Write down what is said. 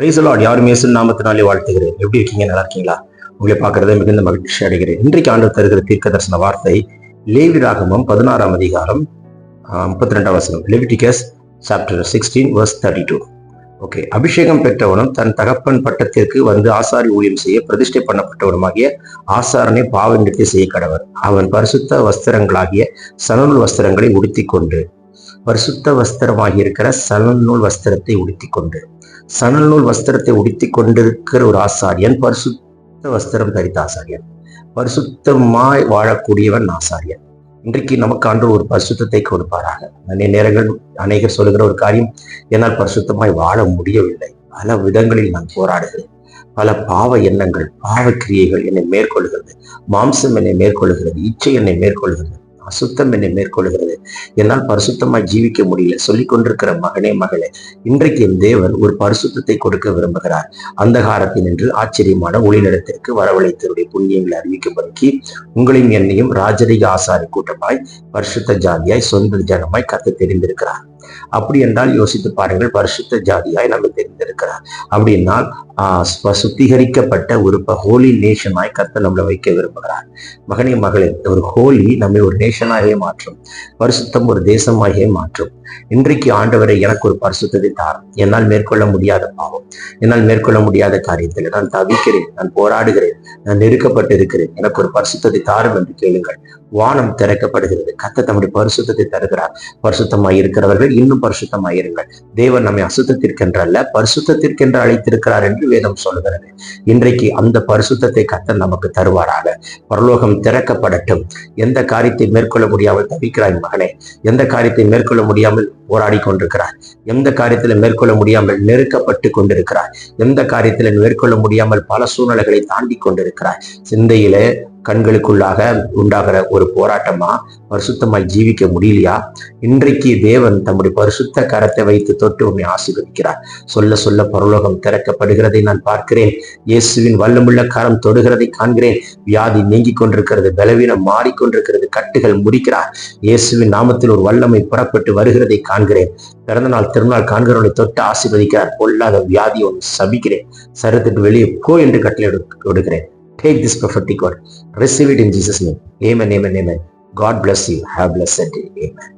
Praise the Lord. யாரும் இயேசு நாமத்தினாலே வாழ்த்துகிறேன். எப்படி இருக்கீங்க? நல்லா இருக்கீங்களா? உங்களை பார்க்கறத மிகுந்த மகிழ்ச்சி அடைகிறேன். இன்றைக்கு ஆண்டவர் தருகிற தீர்க்க தரிசன வார்த்தை லேவியராகமம் 16ஆம் அதிகாரம் 32ஆம் வசனம். Leviticus chapter 16 verse 32. ஓகே. அபிஷேகம் பெற்றவனும் தன் தகப்பன் பட்டத்திற்கு வந்து ஆசாரி ஊழியம் செய்ய பிரதிஷ்டை பண்ணப்பட்டவனுமாகிய ஆசாரனை பாவ நிவர்த்தி செய்ய கடவர். அவன் பரிசுத்த வஸ்திரங்களாகிய சணநூல் வஸ்திரங்களை உடுத்திக் கொண்டு, பரிசுத்த வஸ்திரமாகி இருக்கிற சணநூல் வஸ்திரத்தை உடுத்திக் கொண்டு, சணநூல் வஸ்திரத்தை உடுத்திக் கொண்டிருக்கிற ஒரு ஆசாரியன் பரிசுத்த வஸ்திரம் தரித்த ஆசாரியன், பரிசுத்தமாய் வாழக்கூடியவன் ஆசாரியன். இன்றைக்கு நமக்கு ஆண்டவர் ஒரு பரிசுத்தத்தை கொடுப்பாராக. நிறைய நேரங்கள் அநேகர் சொல்லுகிற ஒரு காரியம், என்னால் பரிசுத்தமாய் வாழ முடியவில்லை, பல விதங்களில் நான் போராடுகிறேன், பல பாவ எண்ணங்கள், பாவ கிரியைகள் என்னை மேற்கொள்கிறது, மாம்சம் என்னை மேற்கொள்கிறது, இச்சை என்னை மேற்கொள்கிறது, அசுத்தம் என்னை மேற்கொள்கிறது, என்னால் பரிசுத்தமாய் ஜீவிக்க முடியல சொல்லிக் கொண்டிருக்கிற மகனே, மகளே, இன்றைக்கு என் தேவன் ஒரு பரிசுத்தத்தை கொடுக்க விரும்புகிறார். அந்தகாரத்தில் நின்று ஆச்சரியமான ஒளிநிலத்திற்கு வரவழைத்தவருடைய புண்ணியங்களை அறிவிக்கும்படிக்கு உங்களையும் என்னையும் ராஜரிக ஆசாரி கூட்டமாய், பரிசுத்த ஜாதியாய், சொந்த ஜனமாய் கர்த்தர் தெரிந்திருக்கிறார். அப்படி என்றால் யோசித்து பாருங்கள். பரிசுத்த ஜாதியாய் நம்ம தெரிந்திருக்கிறார். அப்படின்னால் சுத்திகரிக்கப்பட்ட ஒரு ஹோலி நேஷனாய் கர்த்தர் நம்மளை வைக்க விரும்புகிறார். மகனே, மகளே, ஒரு ஹோலி நம்மை ஒரு நேஷனாகவே மாற்றும், பரிசுத்தம் ஒரு தேசமாகவே மாற்றும். இன்றைக்கு ஆண்டவரை எனக்கு ஒரு பரிசுத்தத்தை தாரும். என்னால் மேற்கொள்ள முடியாத பாவம், என்னால் மேற்கொள்ள முடியாத காரியத்தில் நான் தவிக்கிறேன், நான் போராடுகிறேன், நான் நெருக்கப்பட்டு இருக்கிறேன், எனக்கு ஒரு பரிசுத்தத்தை தாரும் என்று கேளுங்கள். வானம் திறக்கப்படுகிறது. கர்த்தர் தம்முடைய பரிசுத்தத்தை தருகிறார். பரிசுத்தமாய் இருக்கிறவர்கள் இன்னும் பரிசுத்தமாய் இருங்கள். தேவன் நம்மை அசுத்தத்திற்கென்றல்ல பரிசுத்தத்திற்கென்று அழைத்திருக்கிறார் என்று வேதம் சொல்கிறது. இன்றைக்கு அந்த பரிசுத்தத்தை கர்த்தர் நமக்கு தருவாராக. பரலோகம் திறக்கப்படட்டும். எந்த காரியத்தை மேற்கொள்ள முடியாமல் தவிக்கிறாய் மகனே, எந்த காரியத்தை மேற்கொள்ள முடியாமல் போராடி கொண்டிருக்கிறார், எந்த காரியத்துல மேற்கொள்ள முடியாமல் நெருக்கப்பட்டு கொண்டிருக்கிறார், எந்த காரியத்துல மேற்கொள்ள முடியாமல் பல சூழ்நிலைகளை தாண்டி கொண்டிருக்கிறார், சிந்தையிலே கண்களுக்குள்ளாக உண்டாகிற ஒரு போராட்டமா, பரிசுத்தமாய் ஜீவிக்க முடியலையா? இன்றைக்கு தேவன் தம்முடைய பரிசுத்த கரத்தை வைத்து தொட்டு உண்மை ஆசீர்வதிக்கிறார். சொல்ல சொல்ல பரலோகம் திறக்கப்படுகிறதை நான் பார்க்கிறேன். இயேசுவின் வல்லமுள்ள கரம் தொடுகிறதை காண்கிறேன். வியாதி நீங்கி கொண்டிருக்கிறது, பலவீனம் மாறிக்கொண்டிருக்கிறது, கட்டுகள் முடிக்கிறார். இயேசுவின் நாமத்தில் ஒரு வல்லமை புறப்பட்டு வருகிறதை காண்கிறேன். பிறந்த நாள் திருநாள் காண்கிறவனை தொட்டு ஆசீர்வதிக்கிறார். பொல்லாத வியாதி ஒன்று சபிக்கிறேன், சரத்துக்கு வெளியே போ என்று கட்டளை கொடுக்கிறேன். Take this prophetic word. Receive it in Jesus' name. Amen, amen, amen. God bless you. Have a blessed day. Amen.